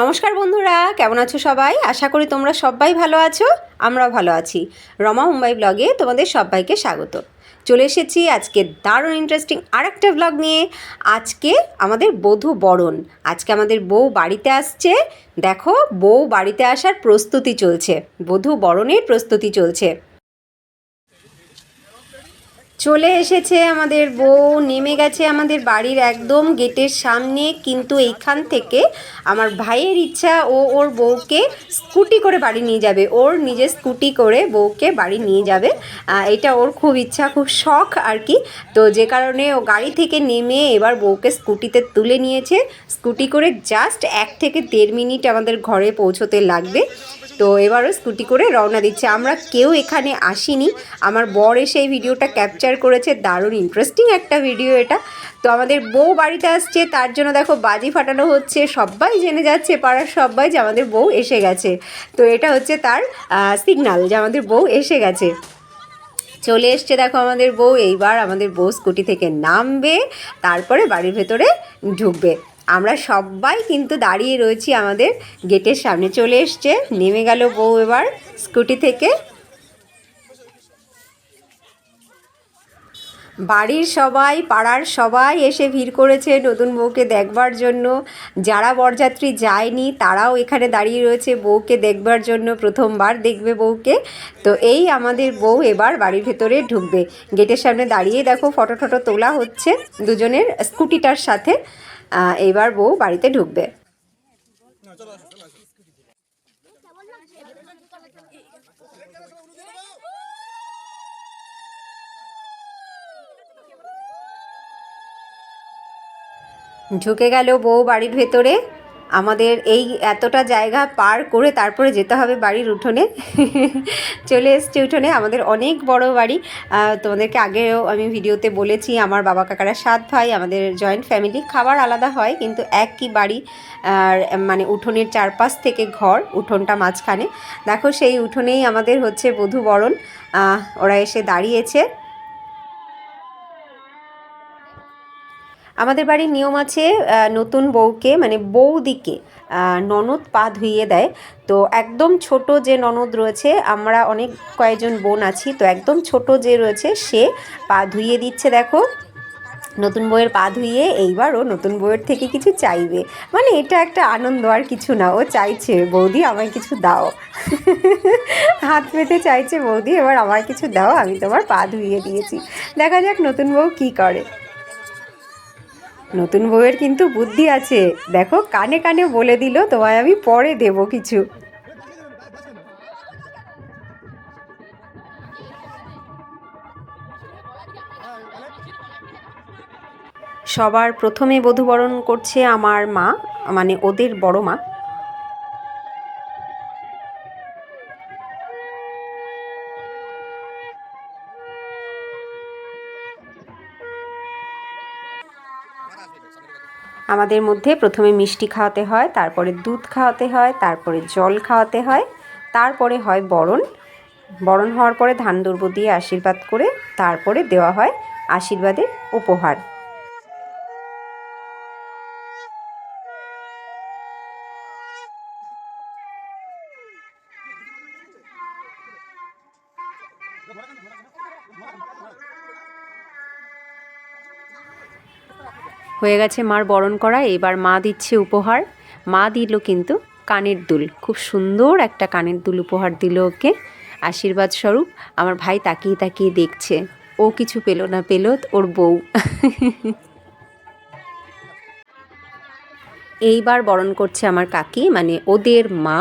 নমস্কার বন্ধুরা, কেমন আছো সবাই? আশা করি তোমরা সবাই ভালো আছো। আমরাও ভালো আছি। রমা মুম্বাই ব্লগে তোমাদের সবাইকে স্বাগত। চলে এসেছি আজকে দারুণ ইন্টারেস্টিং আরেকটা ব্লগ নিয়ে। আজকে আমাদের বধূ বরণ। আজকে আমাদের বউ বাড়িতে আসছে। দেখো, বউ বাড়িতে আসার প্রস্তুতি চলছে, বধূ বরণের প্রস্তুতি চলছে। চলে এসেছে আমাদের বউ, নেমে গেছে আমাদের বাড়ির একদম গেটের সামনে। কিন্তু এইখান থেকে আমার ভাইয়ের ইচ্ছা, ওর বউকে স্কুটি করে বাড়ি নিয়ে যাবে, ওর নিজের স্কুটি করে বউকে বাড়ি নিয়ে যাবে। এটা ওর খুব ইচ্ছা, খুব শখ আর কি। তো যে কারণে ও গাড়ি থেকে নেমে এবার বউকে স্কুটিতে তুলে নিয়েছে। স্কুটি করে জাস্ট 1 থেকে 1.5 মিনিট আমাদের ঘরে পৌঁছতে লাগবে। তো এবারও স্কুটি করে রওনা দিচ্ছে। আমরা কেউ এখানে আসিনি, আমার বর এসে এই ভিডিওটা ক্যাপচার করেছে। দারুণ ইন্টারেস্টিং একটা ভিডিও এটা। তো আমাদের বউ বাড়িতে আসছে, তার জন্য দেখো বাজি ফাটানো হচ্ছে। সবাই জেনে যাচ্ছে, পাড়ার সবাই, যে আমাদের বউ এসে গেছে। তো এটা হচ্ছে তার সিগনাল যে আমাদের বউ এসে গেছে। চলে এসছে দেখো আমাদের বউ। এইবার আমাদের বউ স্কুটি থেকে নামবে, তারপরে বাড়ির ভেতরে ঢুকবে। আমরা সবাই কিন্তু দাঁড়িয়ে রয়েছি আমাদের গেটের সামনে। চলে এসছে, নেমে গেল বউ এবার স্কুটি থেকে। বাড়ির সবাই, পাড়ার সবাই এসে ভিড় করেছে নতুন বউকে দেখবার জন্য। যারা বরযাত্রী যায়নি তারাও এখানে দাঁড়িয়ে রয়েছে বউকে দেখবার জন্য, প্রথমবার দেখবে বউকে। তো এই আমাদের বউ এবার বাড়ির ভেতরে ঢুকবে। গেটের সামনে দাঁড়িয়ে দেখো ফটো টটো তোলা হচ্ছে দুজনের স্কুটিটার সাথে। এবার বউ বাড়িতে ঢুকবে। ঢুকে গেল বউ বাড়ির ভেতরে। আমাদের এই এতটা জায়গা পার করে তারপরে যেতে হবে বাড়ির উঠোনে। চলে এসছে উঠোনে। আমাদের অনেক বড় বাড়ি। তোমাদেরকে আগেও আমি ভিডিওতে বলেছি, আমার বাবা কাকারা 7 ভাই, আমাদের জয়েন্ট ফ্যামিলি। খাবার আলাদা হয় কিন্তু একই বাড়ি। আর মানে উঠোনের চারপাশ থেকে ঘর, উঠোনটা মাঝখানে। দেখো সেই উঠোনেই আমাদের হচ্ছে বধূ বরণ। ওরা এসে দাঁড়িয়েছে। আমাদের বাড়ির নিয়ম আছে, নতুন বউকে মানে বৌদিকে ননদ পা ধুইয়ে দেয়। তো একদম ছোট যে ননদ রয়েছে, আমরা অনেক কয়েকজন বোন আছি, তো একদম ছোট যে রয়েছে সে পা ধুইয়ে দিচ্ছে। দেখো নতুন বউয়ের পা ধুইয়ে এইবার ও নতুন বউয়ের থেকে কিছু চাইবে। মানে এটা একটা আনন্দ, আর কিছু না। ও চাইছে বৌদি আমায় কিছু দাও। হাত পেতে চাইছে, বৌদি এবার আমার কিছু দাও, আমি তোমার পা ধুইয়ে দিয়েছি। দেখা যাক নতুন বউ কী করে। নতুন বউয়ের কিন্তু বুদ্ধি আছে, দেখো কানে কানে বলে দিল তোমায় আমি পরে দেব কিছু। সবার প্রথমে বধূবরণ করছে আমার মা, মানে ওদের বড় মা। আমাদের মধ্যে প্রথমে মিষ্টি খাওয়াতে হয়, তারপরে দুধ খাওয়াতে হয়, তারপরে জল খাওয়াতে হয়, তারপরে হয় বরণ। বরণ হওয়ার পরে ধান দুর্ব দিয়ে আশীর্বাদ করে তারপরে দেওয়া হয় আশীর্বাদের উপহার। হয়ে গেছে মার বরণ করা, এবার মা দিচ্ছে উপহার। মা দিল কিন্তু কানের দুল, খুব সুন্দর একটা কানের দুল উপহার দিল ওকে আশীর্বাদ স্বরূপ। আমার ভাই তাকিয়ে তাকিয়ে দেখছে, ও কিছু পেল না, পেল ওর বউ। এইবার বরণ করছে আমার কাকি, মানে ওদের মা।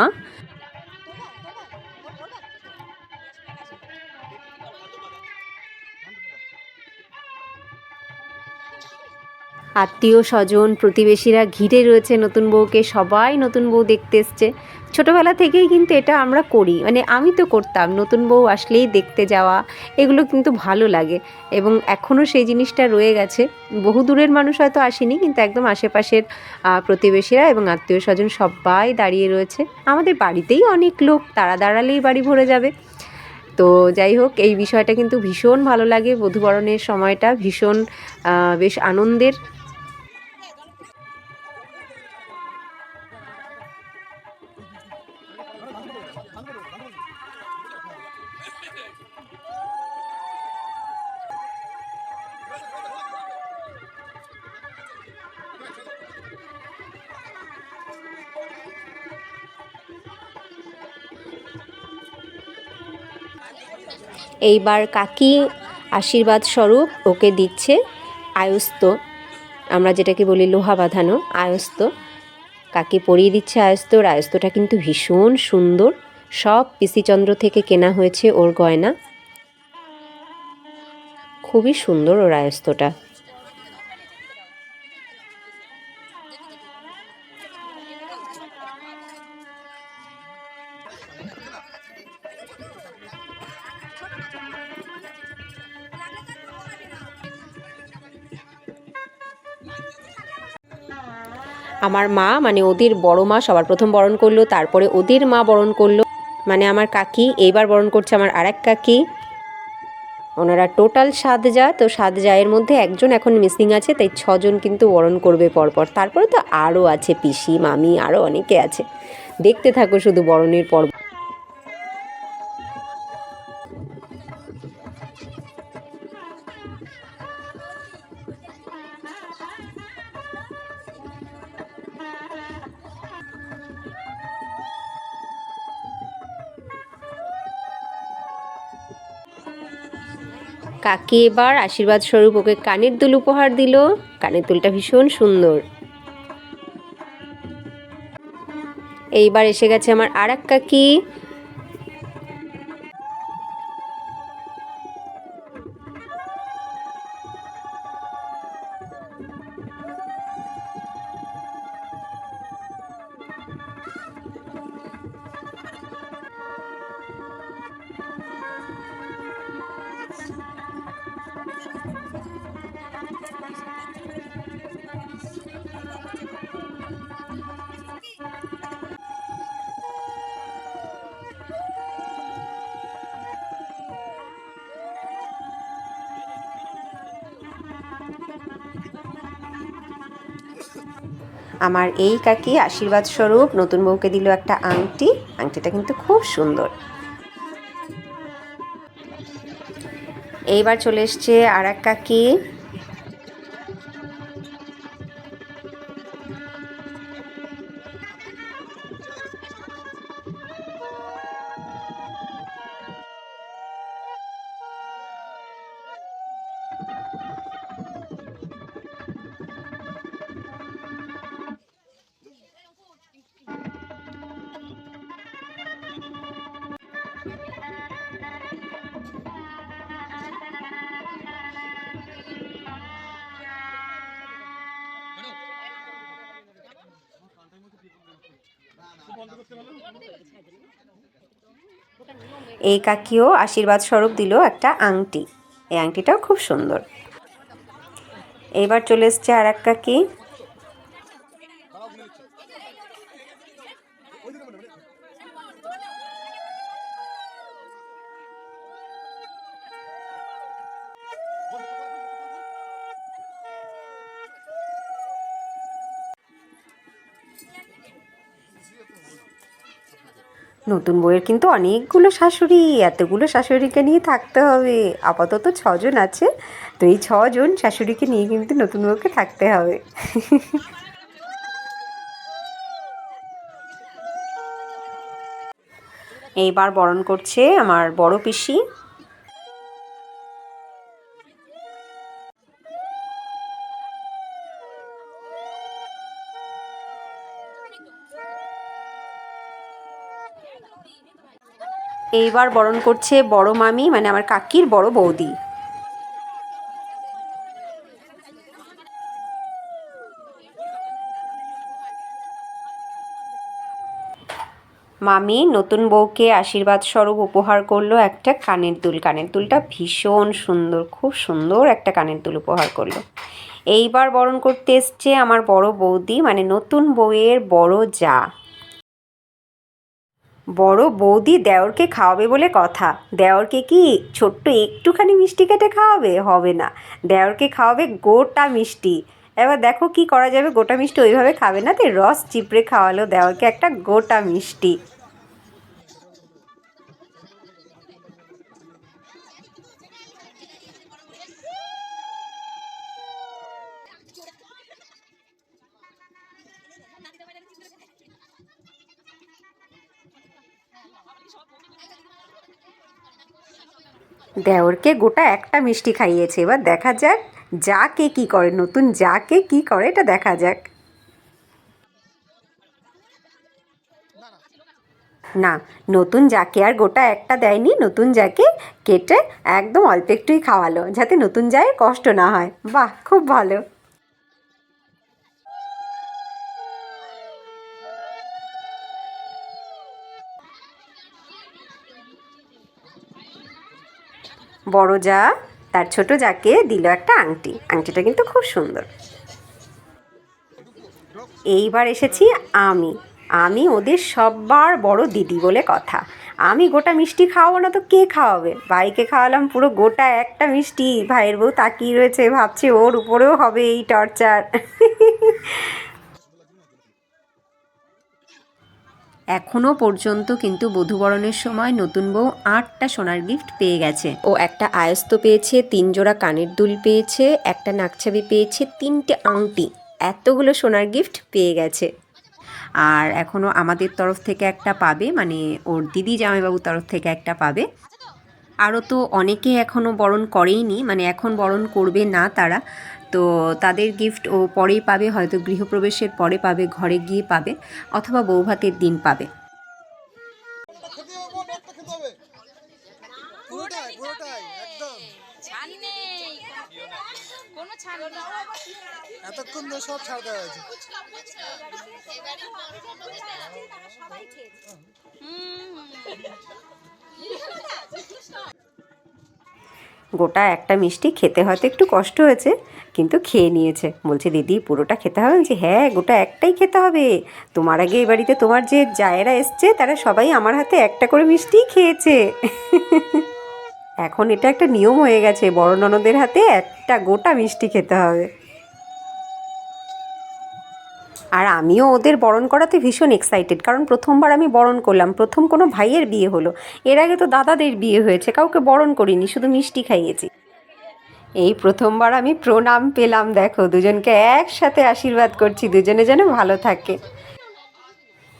আত্মীয় স্বজন প্রতিবেশীরা ঘিরে রয়েছে নতুন বউকে, সবাই নতুন বউ দেখতে এসছে। ছোটোবেলা থেকেই কিন্তু এটা আমরা করি, মানে আমি তো করতাম, নতুন বউ আসলেই দেখতে যাওয়া, এগুলো কিন্তু ভালো লাগে এবং এখনও সেই জিনিসটা রয়ে গেছে। বহু দূরের মানুষ হয়তো আসেনি, কিন্তু একদম আশেপাশের প্রতিবেশীরা এবং আত্মীয় স্বজন সবাই দাঁড়িয়ে রয়েছে। আমাদের বাড়িতেই অনেক লোক, তারা দাঁড়ালেই বাড়ি ভরে যাবে। তো যাই হোক, এই বিষয়টা কিন্তু ভীষণ ভালো লাগে। বধূবরণের সময়টা ভীষণ বেশ আনন্দের। এইবার কাকি আশীর্বাদ স্বরূপ ওকে দিচ্ছে আয়স্ত, আমরা যেটাকে বলি লোহা বাঁধানো আয়স্ত। কাকি পরিয়ে দিচ্ছে আয়স্তর। আয়স্তটা কিন্তু ভীষণ সুন্দর, সব পিসিচন্দ্র থেকে কেনা হয়েছে ওর গয়না, খুবই সুন্দর ওর আয়স্তটা। আমার মা মানে ওদের বড় মা সবার প্রথম বরণ করলো, তারপরে ওদের মা বরণ করলো, মানে আমার কাকি। এইবার বরণ করছে আমার আরেক কাকি। ওনারা টোটাল 7 জা, তো 7 জায়ের মধ্যে একজন এখন মিসিং আছে, তাই 6 জন কিন্তু বরণ করবে পরপর। তারপরে তো আরও আছে পিসি, মামি, আরও অনেকে আছে। দেখতে থাকো শুধু বরণের পর্ব। কাকি এবার আশীর্বাদ স্বরূপ ওকে কানের দুল উপহার দিল। কানের দুলটা ভীষণ সুন্দর। এইবার এসে গেছে আমার আরেক কাকি। আমার এই কাকি আশীর্বাদ স্বরূপ নতুন বউকে দিল একটা আংটি। আংটিটা কিন্তু খুব সুন্দর। এইবার চলে এসছে আর এক কাকি। এই কাকিও আশীর্বাদ স্বরূপ দিল একটা আংটি। এই আংটিটাও খুব সুন্দর। এইবার চলে এসছে আর এক কাকি। নতুন বউয়ের কিন্তু অনেকগুলো শাশুড়ি, এতগুলো শাশুড়িকে নিয়ে থাকতে হবে। আপাতত 6 জন আছে, তো এই 6 জন শাশুড়িকে নিয়ে কিন্তু নতুন বউকে থাকতে হবে। এইবার বরণ করছে আমার বড় পিসি। এইবার বরণ করছে বড় মামি, মানে আমার কাকির বড় বৌদি। মামি নতুন বউকে আশীর্বাদ স্বরূপ উপহার করলো একটা কানের দুল। কানের দুলটা ভীষণ সুন্দর, খুব সুন্দর একটা কানের দুল উপহার করলো। এইবার বরণ করতে এসছে আমার বড় বৌদি, মানে নতুন বউয়ের বড় জা। বড় বৌদি দেওরকে খাওয়াবে বলে কথা। দেওরকে কি ছোট্ট একটুখানি মিষ্টি কেটে খাওয়াবে? হবে না, দেওরকে খাওয়াবে গোটা মিষ্টি। এবার দেখো কি করা যাবে। গোটা মিষ্টি ওইভাবে খাবে না, তাই রস চিপড়ে খাওয়ালো দেওরকে একটা গোটা মিষ্টি। দেওরকে গোটা একটা মিষ্টি খাইয়েছে, এবার দেখা যাক যাকে কি করে, নতুন যাকে কি করে এটা দেখা যাক। না, নতুন যাকে আর গোটা একটা দেয়নি, নতুন যাকে কেটে একদম অল্প একটুই খাওয়ালো যাতে নতুন জায়ের কষ্ট না হয়। বাহ, খুব ভালো। বড় যা তার ছোট যাকে দিল একটা আংটি, আংটিটা কিন্তু খুব সুন্দর। এইবার এসেছি আমি, আমি ওদের সবার বড় দিদি বলে কথা। আমি গোটা মিষ্টি খাওয়াবো না তো কে খাওয়াবে? ভাইকে খাওয়ালাম পুরো গোটা একটা মিষ্টি, ভাইয়ের বউ তাকিয়ে রয়েছে, ভাবছে ওর উপরেও হবে এই টর্চার। এখনও পর্যন্ত কিন্তু বধূবরণের সময় নতুন বউ 8টা সোনার গিফট পেয়ে গেছে। ও একটা আয়স্ত পেয়েছে, 3 জোড়া কানের দুল পেয়েছে, একটা নাকছাবি পেয়েছে, 3টে আংটি, এতগুলো সোনার গিফট পেয়ে গেছে। আর এখনও আমাদের তরফ থেকে একটা পাবে, মানে ওর দিদি জামাইবাবুর তরফ থেকে একটা পাবে। আরও তো অনেকে এখনও বরণ করেইনি, মানে এখন বরণ করবে না তারা, তো তাদের গিফট ও পরেই পাবে, হয়তো গৃহপ্রবেশের পরে পাবে, ঘরে গিয়ে পাবে, অথবা বৌভাতের দিন পাবে। এতক্ষণ তো সব ছাড় দেওয়া হয়েছে। গোটা একটা মিষ্টি খেতে হয়তো একটু কষ্ট হয়েছে, কিন্তু খেয়ে নিয়েছে। বলছে দিদি পুরোটা খেতে হবে? বলছে হ্যাঁ, গোটা একটাই খেতে হবে। তোমার আগে এই বাড়িতে তোমার যে জায়েরা এসছে তারা সবাই আমার হাতে একটা করে মিষ্টিই খেয়েছে। এখন এটা একটা নিয়ম হয়ে গেছে, বড় ননদের হাতে একটা গোটা মিষ্টি খেতে হবে। আর আমিও ওদের বরণ করাতে ভীষণ এক্সাইটেড, কারণ প্রথমবার আমি বরণ করলাম, প্রথম কোনো ভাইয়ের বিয়ে হলো। এর আগে তো দাদাদের বিয়ে হয়েছে, কাউকে বরণ করিনি, শুধু মিষ্টি খাইয়েছি। এই প্রথমবার আমি প্রণাম পেলাম, দেখো দুজনকে একসাথে আশীর্বাদ করছি, দুজনে যেন ভালো থাকে।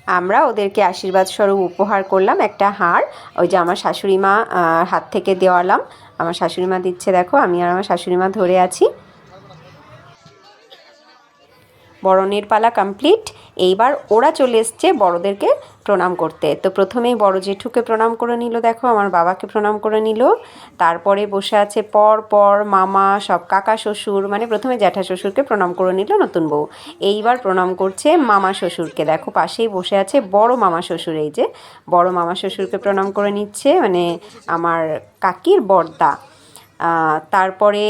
আমরা ওদেরকে আশীর্বাদ স্বরূপ উপহার করলাম একটা হার, ওই যে আমার শাশুড়ি মা হাত থেকে দেওয়ালাম। আমার শাশুড়ি মা দিচ্ছে, দেখো আমি আর আমার শাশুড়ি মা ধরে আছি। বরণের পালা কমপ্লিট, এইবার ওরা চলে এসছে বড়দেরকে প্রণাম করতে। তো প্রথমেই বড় জেঠুকে প্রণাম করে নিল, দেখো আমার বাবাকে প্রণাম করে নিল, তারপরে বসে আছে পর পর মামা, সব কাকা শ্বশুর, মানে প্রথমে জ্যাঠা শ্বশুরকে প্রণাম করে নিল নতুন বউ। এইবার প্রণাম করছে মামা শ্বশুরকে, দেখো পাশেই বসে আছে বড় মামা শ্বশুর, এই যে বড় মামা শ্বশুরকে প্রণাম করে নিচ্ছে, মানে আমার কাকির বড়দা। তারপরে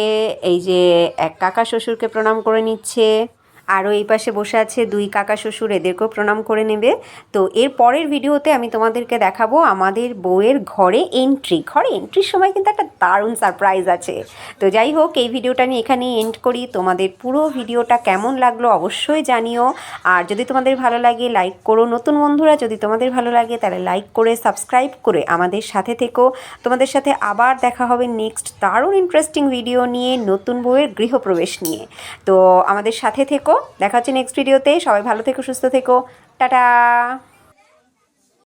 এই যে এক কাকা শ্বশুরকে প্রণাম করে নিচ্ছে, আরও এই পাশে বসে আছে 2 কাকা শ্বশুর, এদেরকেও প্রণাম করে নেবে। তো এর পরের ভিডিওতে আমি তোমাদেরকে দেখাবো আমাদের বউয়ের ঘরে এন্ট্রির সময় কিন্তু একটা দারুণ সারপ্রাইজ আছে। তো যাই হোক, এই ভিডিওটা আমি এখানেই এন্ড করি। তোমাদের পুরো ভিডিওটা কেমন লাগলো অবশ্যই জানিও, আর যদি তোমাদের ভালো লাগে লাইক করো। নতুন বন্ধুরা যদি তোমাদের ভালো লাগে তাহলে লাইক করে সাবস্ক্রাইব করে আমাদের সাথে থেকো। তোমাদের সাথে আবার দেখা হবে নেক্সট দারুণ ইন্টারেস্টিং ভিডিও নিয়ে, নতুন বউয়ের গৃহপ্রবেশ নিয়ে। তো আমাদের সাথে থেকো, দেখা হচ্ছে নেক্সট ভিডিওতে। সবাই ভালো থেকো, সুস্থ থেকো, টাটা।